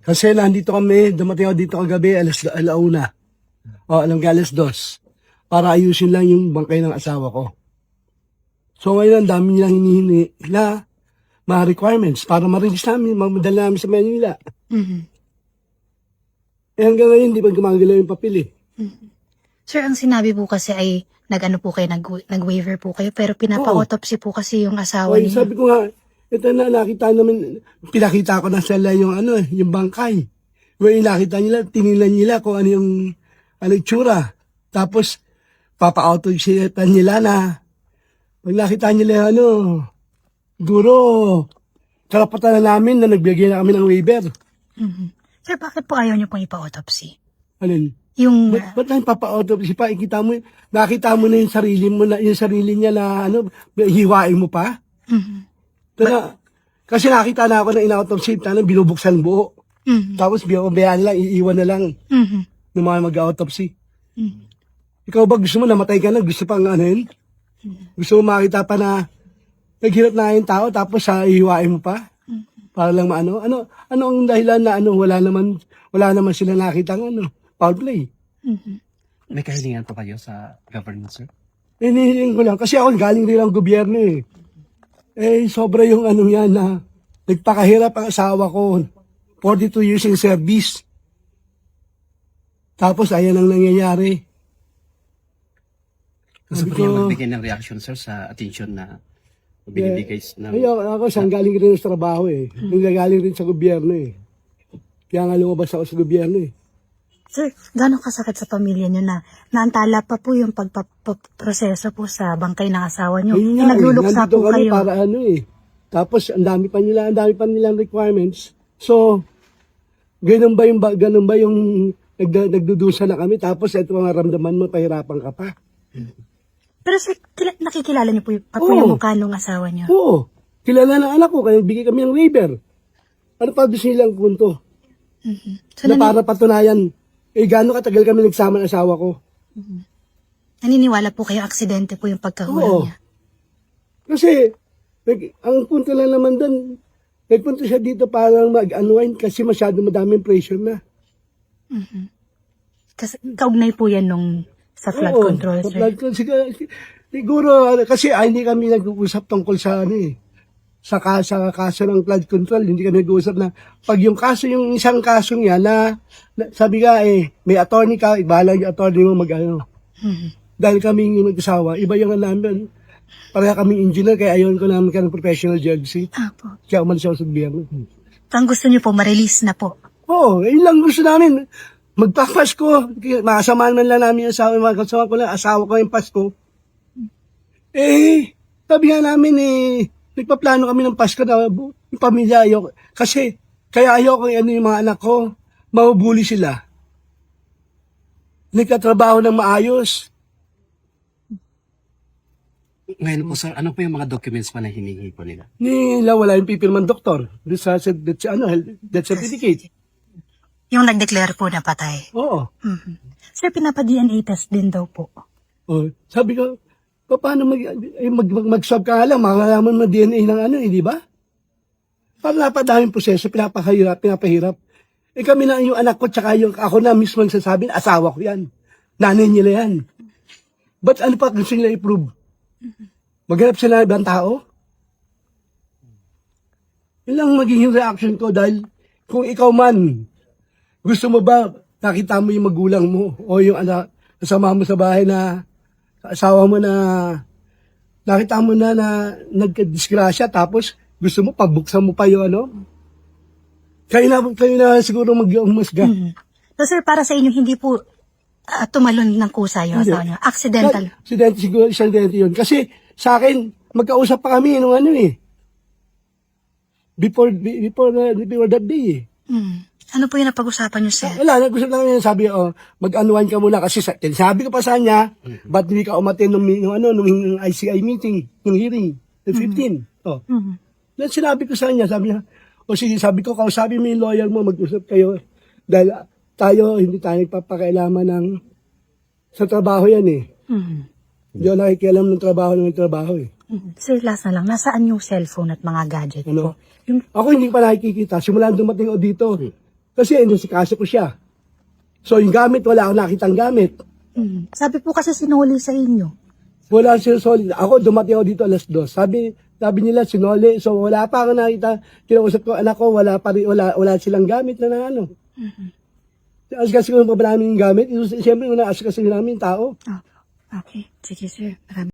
Kasi nandito kami, dumating ako dito kagabi, alauna. O, alam ka, 2:00. Para ayusin lang yung bangkay ng asawa ko. So ngayon, ang dami nilang hinihingi na mga requirements para ma-release namin, mamadala namin sa Manila. Eh hanggang ngayon, hindi pa gumagalaw yung papel eh. Sir, ang sinabi po kasi ay nag-ano po kayo, nag-waiver po kayo, pero pinapa-autopsy po kasi yung asawa Okay, niyo. sabi ko nga, ito na nakita namin, pinakita ko na sila yung yung bangkay. When nakita nila, tinilan nila kung ano yung itsura. Tapos, papa-autopsy nila na, pag nakita nila siguro, karapatan na namin na nagbigay na kami ng waiver. Sir, bakit po ayaw niyo pong ipa-autopsy? Alin? Yung, Ba't lang papa-autopsy pa? Nakita mo na yung sarili mo na, yung sarili niya na hiwain mo pa? Kasi nakita na ako na in-autopsy, binubuksan buo. Tapos bayaan lang, iiwan na lang ng mga mag-autopsy. Ikaw ba gusto mo namatay ka na? Gusto pang Gusto mo makita pa na naghirap na yung tao tapos iiwain mo pa? Para lang ano ang dahilan na wala naman sila nakitang foul play. May kahilingan po kayo sa government, sir? Hinihiling ko lang kasi ako galing rin ang gobyerno eh. Sobra yung yan na nagpakahirap ang asawa ko. 42 years in service. Tapos ayan ang nangyayari. Gusto po niya magbigay ng reaction, sir, sa attention na binibigay ng... Ako siyang galing rin sa trabaho eh. Galing rin sa gobyerno eh. Kaya nga lumabas ako sa gobyerno eh. sir, gano'ng kasakit sa pamilya niyo na naantala pa po yung pagpaproseso po sa bangkay ng asawa niyo? Ayun Yung nga, nagluluksa nandito po kami kayo. para Tapos ang dami pa nilang requirements. So, ganun ba yung nagdudusa na kami tapos ito ang ramdaman mo, pahirapan ka pa. Pero sir, nakikilala niyo po yung, Oo. yung mukha ng asawa niyo? Oo, kilala ng anak ko, kaya bigay kami ng waiver. Ano pa gusto nilang punto? So, Na para patunayan, gaano katagal kami nagsama ng asawa ko. naniniwala po kayo aksidente po yung pagkahulog Oo. niya? Kasi, ang punto lang naman doon, nagpunta siya dito para mag-unwind kasi masyado madaming pressure na. Kasi kaugnay po yan nung sa flood Oo, control, sa sir. flood control. Siguro, kasi hindi kami nag-uusap tungkol sa sa kaso ng flood control. Hindi kami nag-uusap na pag yung isang kaso niya na sabi nga may attorney ka, bahala yung attorney mo Dahil kami yung nag-asawa, iba yung namin. Pareha kaming engineer, kaya ayaw ko namin ka ng professional judge. Apo. Kaya umalis ako sa gobyerno. So, ang gusto niyo po, ma-release na po. Oo, yun lang gusto namin. Magpapasko, makasamahan man lang namin yung asawa, makasama ko lang, asawa ko yung Pasko. Sabi nga namin nagpaplano kami ng Pasko na yung pamilya ayaw. Kasi, kaya ayaw ko yung mga anak ko, mabubuli sila. Nagkatrabaho ng maayos. Ngayon po, sir, ano po yung mga documents pa na hinihingi po nila? Nila wala yung pipirman doktor. Doon sa death certificate. Yung nag-declare po na patay. Oo. Sir, pinapa-DNA test din daw po. Sabi ko, paano mag-swab ka lang, makakalaman mo DNA ng di ba? Para napadaming proseso, pinapahirap. Kami na yung anak ko, tsaka yung ako na mismo nagsasabi, asawa ko yan. Nanay nila yan. Ba't ano pa gusto nila i-prove? Maghanap sila ng ibang tao? Yun lang magiging reaction ko dahil kung ikaw man, gusto mo ba nakita mo yung magulang mo o yung kasama mo sa bahay na asawa mo na nakita mo na nagkadisgrasya tapos gusto mo pagbuksan mo pa yung kayo na siguro mag-umusga. So, sir, para sa inyo, hindi po tumalon ng kusa yung asawa niyo. Accidental. Aksidente siguro, aksidente yun. Kasi sa akin, magkausap pa kami nung before that day Ano po yung napag-usapan niyo, sir? Wala, nag-usap lang yun. Sabi, mag-unwind ka muna. Kasi sabi ko pa sa kanya, ba't hindi ka umaten nung ICI meeting, nung hearing, the 15. Then sinabi ko sa kanya, sabi niya, sige, sabi ko, kausapin mo yung lawyer mo, mag-usap kayo. Dahil hindi tayo nagpapakailaman sa trabaho yan Hindi ako nakikialam ng trabaho Sir, last na lang, nasaan yung cellphone at mga gadget po? Ako hindi pa nakikikita. Simula dumating ako dito, Kasi inisikaso ko siya. So yung gamit, wala akong nakitang gamit. Sabi po kasi sinuli sa inyo. Wala siya solid. Ako, dumating ako dito alas 2. Sabi nila, sinole. So, wala pa ako nakita. Kinausap ko, anak ko, wala silang gamit na ano. Kasi kung pa namin yung gamit, siyempre, una kasi namin yung tao. Oh, okay. Sige, sir. Maraming